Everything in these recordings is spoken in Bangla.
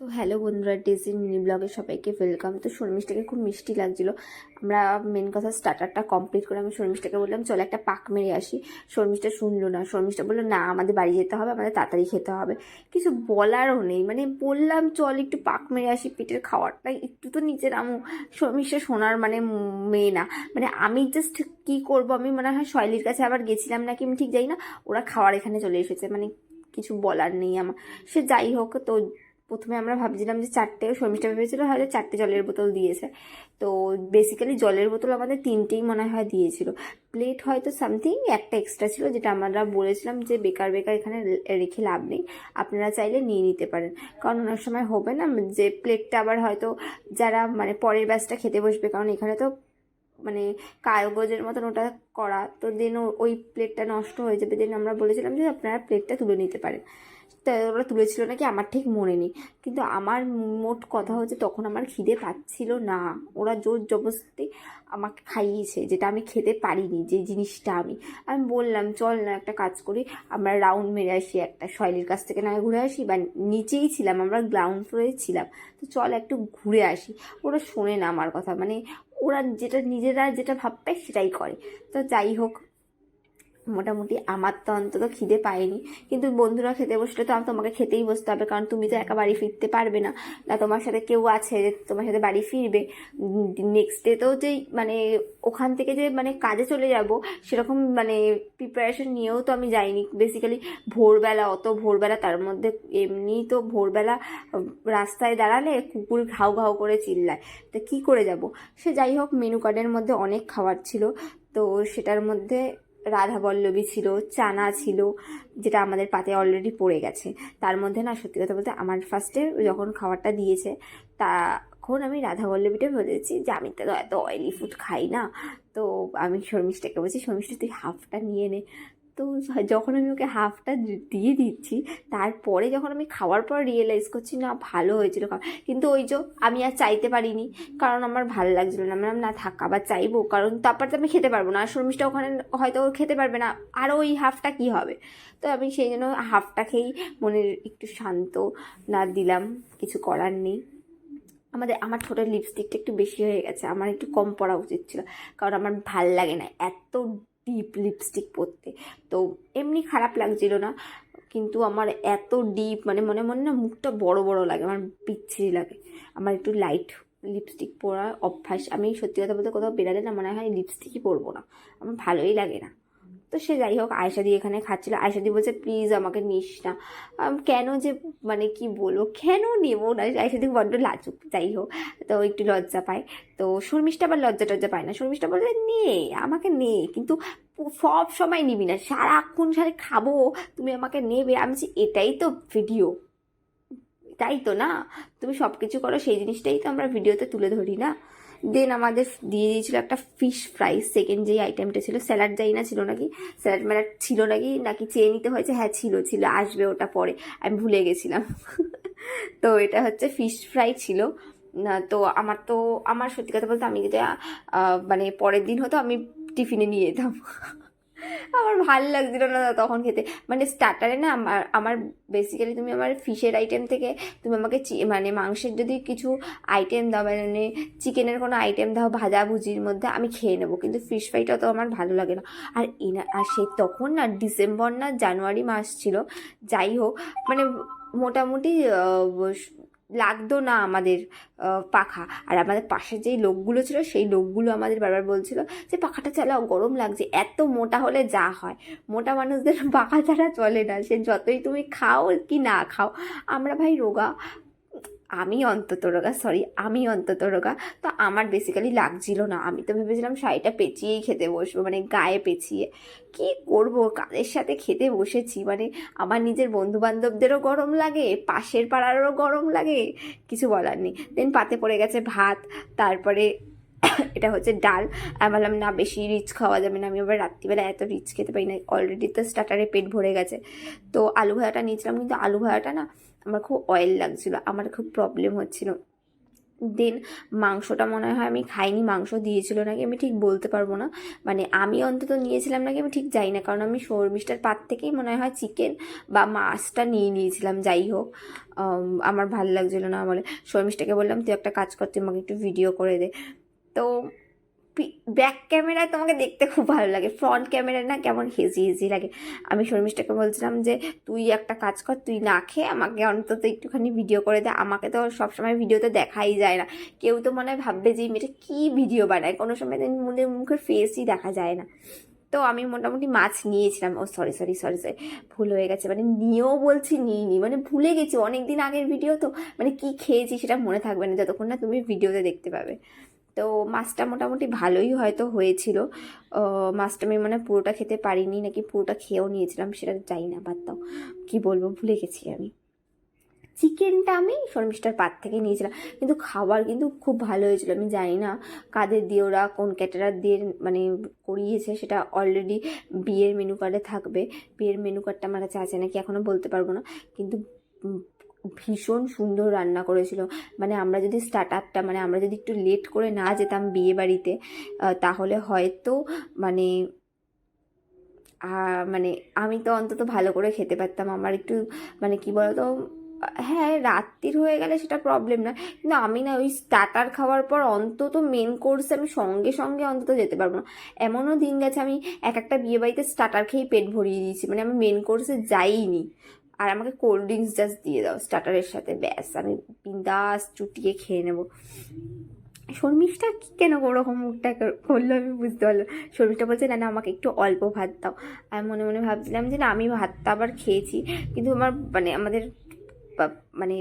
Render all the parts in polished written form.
তো হ্যালো বন্ধুরা, ডেজি মিনি ব্লগে সবাইকে ওয়েলকাম। তো শর্মিষ্ঠাকে খুব মিষ্টি লাগছিল। আমরা মেন কথা স্টার্টারটা কমপ্লিট করে আমি শর্মিষ্ঠাকে বললাম চল একটা পাক মেরে আসি। শর্মিষ্ঠা শুনলো না। শর্মিষ্ঠা বললো না, আমাদের বাড়ি যেতে হবে, আমাদের তাড়াতাড়ি খেতে হবে। কিছু বলারও নেই, মানে বললাম চল একটু পাক মেরে আসি, পেটের খাওয়ারটা একটু তো নিচে নামো। শর্মিষ্ঠা শোনার মানে মেয়ে না, মানে আমি জাস্ট কি করব, আমি মনে হয় শৈলীর কাছে আবার গেছিলাম নাকি আমি ঠিক জানি না। ওরা খাওয়ার এখানে চলে এসেছে, মানে কিছু বলার নেই আমার। সে যাই হোক, তো প্রথমে আমরা ভাবছিলাম যে চারটে, শর্মিষ্ঠা ভেবেছিল হয়তো চারটে জলের বোতল দিয়েছে। তো বেসিক্যালি জলের বোতল আমাদের তিনটেই মনে হয় দিয়েছিল। প্লেট হয়তো সামথিং একটা এক্সট্রা ছিল, যেটা আমরা বলেছিলাম যে বেকার বেকার এখানে রেখে লাভ নেই, আপনারা চাইলে নিয়ে নিতে পারেন। কারণ অনেক সময় হবে না যে প্লেটটা আবার হয়তো যারা মানে পরের ব্যাচটা খেতে বসবে, কারণ এখানে তো মানে কাগজের মতন ওটা করা, তো দেন ওই প্লেটটা নষ্ট হয়ে যাবে। দেন আমরা বলেছিলাম যে আপনারা প্লেটটা তুলে নিতে পারেন। তো ওরা তুলেছিল নাকি আমার ঠিক মনে নেই, কিন্তু আমার মোট কথা হচ্ছে তখন আমার খিদে পাচ্ছিল না। ওরা জোর জবরদস্তি আমাকে খাইয়েছে, যেটা আমি খেতে পারিনি, যে জিনিসটা আমি বললাম চল না একটা কাজ করি, আমরা রাউন্ড মেরে আসি, একটা শৈলীর কাছ থেকে না ঘুরে আসি, বা নিচেই ছিলাম, আমরা গ্রাউন্ড ফ্লোরে ছিলাম, তো চল একটু ঘুরে আসি। ওরা শোনে না আমার কথা, মানে ওরা যেটা নিজেরা যেটা ভাববে সেটাই করে। তো যাই হোক, মোটামুটি আমার তো অন্তত খিদে পায়নি, কিন্তু বন্ধুরা খেতে বসলে তো তোমাকে খেতেই বসতে হবে, কারণ তুমি তো একা বাড়ি ফিরতে পারবে না, না তোমার সাথে কেউ আছে যে তোমার সাথে বাড়ি ফিরবে। নেক্সট ডে তো যেই মানে ওখান থেকে যে মানে কাজে চলে যাব সেরকম মানে প্রিপারেশন নিয়েও তো আমি যাইনি। বেসিক্যালি ভোরবেলা, অত ভোরবেলা, তার মধ্যে এমনি তো ভোরবেলা রাস্তায় দাঁড়ালে কুকুর ঘাউ ঘাউ করে চিল্লায়, তো কী করে যাব। সে যাই হোক, মেনু কার্ডের মধ্যে অনেক খাবার ছিল, তো সেটার মধ্যে রাধাবল্লভী ছিল, চানা ছিল, যেটা আমাদের পাতে অলরেডি পড়ে গেছে। তার মধ্যে না, সত্যি কথা বলতে আমার ফার্স্টে যখন খাবারটা দিয়েছে তখন আমি রাধাবল্লভীটা বলেছি যে আমি তো এত অয়েলি ফুড খাই না। তো আমি শর্মিষ্ঠাকে বলছি শর্মিষ্ঠা তুই হাফটা নিয়ে নে। তো যখন আমি ওকে হাফটা দিয়ে দিচ্ছি, তারপরে যখন আমি খাওয়ার পর রিয়েলাইজ করছি না ভালো হয়েছিল খাওয়া, কিন্তু ওই যে আমি আর চাইতে পারিনি, কারণ আমার ভালো লাগছিলো না। আমি না থাক, আবার চাইবো, কারণ তারপর তো আমি খেতে পারবো না, আর শর্মিষ্ঠা ওখানে হয়তো খেতে পারবে না, আর ওই হাফটা কি হবে। তো আমি সেই জন্য হাফটা খেয়েই মনের একটু শান্ত না দিলাম, কিছু করার নেই। আমার ঠোঁটের লিপস্টিকটা একটু বেশি হয়ে গেছে, আমার একটু কম পরা উচিত ছিল, কারণ আমার ভাল লাগে না এত ডিপ লিপস্টিক পরতে। তো এমনি খারাপ লাগছিল না, কিন্তু আমার এত ডিপ মানে মনে মনে না মুখটা বড় বড় লাগে, আমার বিচ্ছিরি লাগে। আমার একটু লাইট লিপস্টিক পরার অভ্যাস, আমি সত্যি কথা বলতে কোথাও বেরালে না মনে হয় লিপস্টিকই পরবো না, আমার ভালোই লাগে না। তো সে যাই হোক, আয়শাদি এখানে খাচ্ছিল। আয়শাদি বলছে প্লিজ আমাকে নিস না। কেন যে মানে কি বলবো, কেন নেবো না, আয়শাদি বড্ড লাজুক, যাই হোক, তো একটু লজ্জা পায়। তো শর্মিষ্ঠা আবার লজ্জা টজ্জা পায় না, শর্মিষ্ঠা বলছে নে, আমাকে নে, কিন্তু সব সময় নিবি না, সারাক্ষণ সারে খাবো, তুমি আমাকে নেবে। আমি বলছি এটাই তো ভিডিও, তাই তো না, তুমি সব কিছু করো, সেই জিনিসটাই তো আমরা ভিডিওতে তুলে ধরি না। দেন আমাদের দিয়ে দিয়েছিল একটা ফিশ ফ্রাই, সেকেন্ড যেই আইটেমটা ছিল। স্যালাড যাই না ছিল নাকি, স্যালাড ম্যালাড ছিল নাকি, নাকি চেয়ে নিতে হয়েছে, হ্যাঁ ছিল ছিল, আসবে ওটা পরে, আমি ভুলে গেছিলাম। তো এটা হচ্ছে ফিশ ফ্রাই ছিল না। তো আমার সত্যি কথা বলতে আমি যেটা মানে পরের দিন হতো আমি টিফিনে নিয়ে যেতাম। আমার ভাল লাগছিল না তখন খেতে, মানে স্টার্টারে না আমার আমার বেসিক্যালি তুমি আমার ফিশের আইটেম থেকে তুমি আমাকে মানে মাংসের যদি কিছু আইটেম দাও, মানে চিকেনের কোনো আইটেম দাও ভাজাভুজির মধ্যে, আমি খেয়ে নেবো, কিন্তু ফিশ ফ্রাইটা তো আমার ভালো লাগে না। আর সেই তখন না ডিসেম্বর না জানুয়ারি মাস ছিল, যাই হোক, মানে মোটামুটি লাগতো না আমাদের পাখা। আর আমাদের পাশের যেই লোকগুলো ছিল সেই লোকগুলো আমাদের বারবার বলছিল যে পাখাটা চালাও, গরম লাগছে। এত মোটা হলে যা হয়, মোটা মানুষদের পাখা ছাড়া চলে না, সে যতই তুমি খাও কি না খাও। আমরা ভাই রোগা, আমি অন্তত রোগা। তো আমার বেসিক্যালি লাগছিল না, আমি তো ভেবেছিলাম শাড়িটা পেঁচিয়েই খেতে বসবো, মানে গায়ে পেঁচিয়ে। কি করব, কাদের সাথে খেতে বসেছি, মানে আমার নিজের বন্ধু বান্ধবদেরও গরম লাগে, পাশের পাড়ারও গরম লাগে, কিছু বলার নেই। দেন পাতে পড়ে গেছে ভাত, তারপরে এটা হচ্ছে ডাল। আমি বললাম না বেশি রিচ খাওয়া যাবে না, আমি আবার রাত্রিবেলা এত রিচ খেতে পারি না, অলরেডি তো স্টার্টারে পেট ভরে গেছে। তো আলু ভাজাটা নিয়েছিলাম, কিন্তু আলু ভাজাটা না আমার খুব অয়েল লাগছিলো, আমার খুব প্রবলেম হচ্ছিলো। দেন মাংসটা মনে হয় আমি খাইনি, মাংস দিয়েছিল নাকি আমি ঠিক বলতে পারবো না, মানে আমি অন্তত নিয়েছিলাম নাকি আমি ঠিক জানি না, কারণ আমি শর্মিষ্ঠার পাত থেকেই মনে হয় চিকেন বা মাছটা নিয়ে নিয়েছিলাম। যাই হোক, আমার ভালো লাগছিলো না বলে শর্মিষ্ঠাকে বললাম তুই একটা কাজ কর, তুই আমাকে একটু ভিডিও করে দে। তো ব্যাক ক্যামেরায় তোমাকে দেখতে খুব ভালো লাগে, ফ্রন্ট ক্যামেরায় না কেমন হেজি হেজি লাগে। আমি শর্মিষ্ঠাকে বলছিলাম যে তুই একটা কাজ কর, তুই না খেয়ে আমাকে অন্তত একটুখানি ভিডিও করে দে, আমাকে তো সবসময় ভিডিওতে দেখাই যায় না, কেউ তো মনে হয় ভাববে যে এই মেয়েটা কী ভিডিও বানায়, কোনো সময় মুখের ফেসই দেখা যায় না। তো আমি মোটামুটি মাছ নিয়েছিলাম, ও সরি সরি সরি সরি ভুল হয়ে গেছে, মানে নিয়েও বলছি নিইনি, মানে ভুলে গেছি, অনেক দিন আগের ভিডিও তো, মানে কি খেয়েছি সেটা মনে থাকবে না যতক্ষণ না তুমি ভিডিওতে দেখতে পাবে। তো মাছটা মোটামুটি ভালোই হয়তো হয়েছিল, মাছটা আমি মানে পুরোটা খেতে পারিনি নাকি পুরোটা খেয়েও নিয়েছিলাম সেটা জানি না, বাদ দাও, কী বলবো ভুলে গেছি আমি। চিকেনটা আমি শর্মিষ্ঠার পাত থেকে নিয়েছিলাম, কিন্তু খাবার কিন্তু খুব ভালো হয়েছিল। আমি জানি না কাদের দিয়ে ওরা কোন ক্যাটারার দিয়ে মানে করিয়েছে, সেটা অলরেডি বিয়ের মেনু কার্ডে থাকবে, বিয়ের মেনু কার্ডটা আমার কাছে আছে নাকি এখনও বলতে পারবো না, কিন্তু ভীষণ সুন্দর রান্না করেছিল। মানে আমরা যদি স্টার্টারটা মানে আমরা যদি একটু লেট করে না যেতাম বিয়ে বাড়িতে, তাহলে হয়তো মানে মানে আমি তো অন্তত ভালো করে খেতে পারতাম। আমার একটু মানে কি বলতো, হ্যাঁ রাত্রির হয়ে গেলে সেটা প্রবলেম না, কিন্তু আমি না ওই স্টার্টার খাওয়ার পর অন্তত মেন কোর্সে আমি সঙ্গে সঙ্গে অন্তত যেতে পারবো না। এমনও দিন গেছে আমি একটা বিয়ে বাড়িতে স্টার্টার খেয়েই পেট ভরিয়ে দিয়েছি, মানে আমি মেন কোর্সে যাইনি, আর আমাকে কোল্ড ড্রিঙ্কস জাস্ট দিয়ে দাও স্টার্টারের সাথে, ব্যাস আমি বিন্দাস চুটিয়ে খেয়ে নেবো। শর্মিষ্ঠা কি কেন ওরকম মুখটা করলো আমি বুঝতে পারলাম। শর্মিষ্ঠা বলছে না না আমাকে একটু অল্প ভাত দাও। আমি মনে মনে ভাবছিলাম যে না আমি ভাতটা আবার খেয়েছি, কিন্তু আমার মানে আমাদের মানে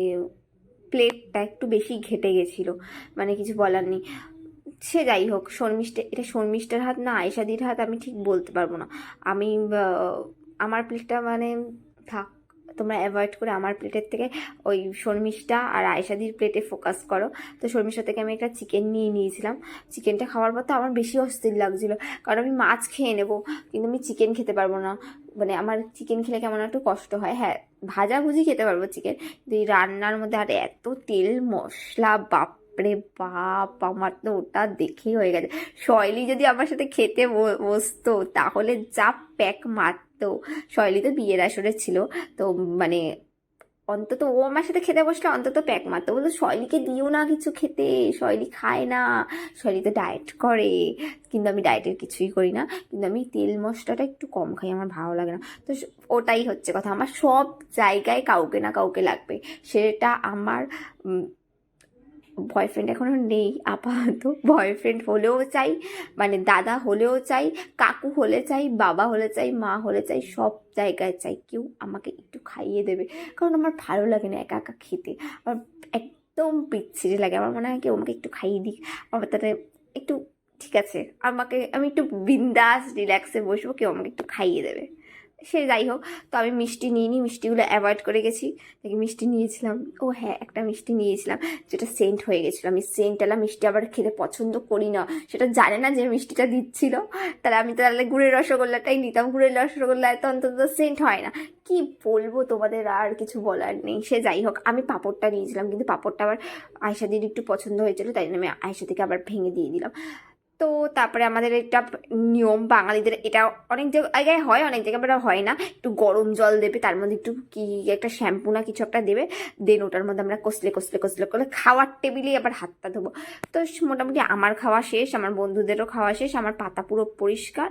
প্লেটটা একটু বেশি ঘেটে গেছিলো, মানে কিছু বলার নেই। সে যাই হোক, শর্মিষ্ঠা এটা শর্মিষ্ঠার হাত না আয়েশাদির হাত আমি ঠিক বলতে পারবো না। আমি আমার প্লেটটা মানে থাক, তোমরা অ্যাভয়েড করে আমার প্লেটের থেকে ওই শর্মিষ্ঠা আর আয়েশাদির প্লেটে ফোকাস করো। তো শর্মিষ্ঠা থেকে আমি একটা চিকেন নিয়ে নিয়েছিলাম, চিকেনটা খাওয়ার পর তো আমার বেশি অস্থির লাগছিলো, কারণ আমি মাছ খেয়ে নেবো কিন্তু আমি চিকেন খেতে পারবো না, মানে আমার চিকেন খেলে কেমন একটু কষ্ট হয়। হ্যাঁ ভাজাভুজি খেতে পারবো চিকেন, কিন্তু এই রান্নার মধ্যে আর এত তেল মশলা, বাপরে বাপ, আমার তো ওটা দেখেই হয়ে গেছে। শৈলী যদি আমার সাথে খেতে বসতো তাহলে যা প্যাক মারতো। শৈলী তো বিয়ের আসরে ছিল, তো মানে অন্তত ও আমার সাথে খেতে বসলে অন্তত প্যাক মারতো, বলতো শৈলীকে দিও না কিছু খেতে, শৈলী খায় না, শৈলী তো ডায়েট করে, কিন্তু আমি ডায়েটের কিছুই করি না, কিন্তু আমি তেল মশলাটা একটু কম খাই, আমার ভালো লাগে না। তো ওটাই হচ্ছে কথা, আমার সব জায়গায় কাউকে না কাউকে লাগবে, সেটা আমার বয়ফ্রেন্ড এখনও নেই আপাতত, বয়ফ্রেন্ড হলেও চাই, মানে দাদা হলেও চাই, কাকু হলে চাই, বাবা হলে চাই, মা হলে চাই, সব জায়গায় চাই কেউ আমাকে একটু খাইয়ে দেবে, কারণ আমার ভালো লাগে না একা একা খেতে, আমার একদম বিচ্ছিরি লাগে। আমার মনে হয় কেউ আমাকে একটু খাইয়ে দিক, আমার তাতে একটু ঠিক আছে, আমাকে আমি একটু বিন্দাস রিল্যাক্সে বসবো, কেউ আমাকে একটু খাইয়ে দেবে। সে যাই হোক, তো আমি মিষ্টি নিইনি, মিষ্টিগুলো অ্যাভয়েড করে গেছি, দেখি মিষ্টি নিয়েছিলাম, ও হ্যাঁ একটা মিষ্টি নিয়েছিলাম যেটা সেন্ট হয়ে গেছিলো, আমি সেন্টওয়ালা মিষ্টি আবার খেতে পছন্দ করি না, সেটা জানে না যে মিষ্টিটা দিচ্ছিল, তাহলে গুড়ের রসগোল্লাটাই নিতাম, গুড়ের রসগোল্লা এত অন্তত সেন্ট হয় না। কি বলবো তোমাদের, আর কিছু বলার নেই। সে যাই হোক, আমি পাঁপড়টা নিয়েছিলাম, কিন্তু পাঁপড়টা আবার আয়েশাদির একটু পছন্দ হয়েছিল, তাই জন্য আমি আয়েশাদিকে আবার ভেঙে দিয়ে দিলাম। তো তারপরে আমাদের একটা নিয়ম বাঙালিদের, এটা অনেক জায়গায় হয় অনেক জায়গায় আবার হয় না, একটু গরম জল দেবে, তার মধ্যে একটু কি একটা শ্যাম্পু না কিছু একটা দেবে, দেন ওটার মধ্যে আমরা কষলে কষলে কষলে করে খাওয়ার টেবিলেই আবার হাতটা ধোবো। তো মোটামুটি আমার খাওয়া শেষ, আমার বন্ধুদেরও খাওয়া শেষ, আমার পাতা পুরো পরিষ্কার।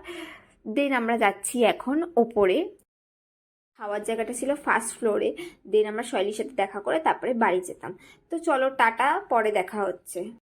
দেন আমরা যাচ্ছি এখন ওপরে, খাওয়ার জায়গাটা ছিল ফার্স্ট ফ্লোরে, দেন আমরা শৈলীর সাথে দেখা করে তারপরে বাড়ি যেতাম। তো চলো টাটা, পরে দেখা হচ্ছে।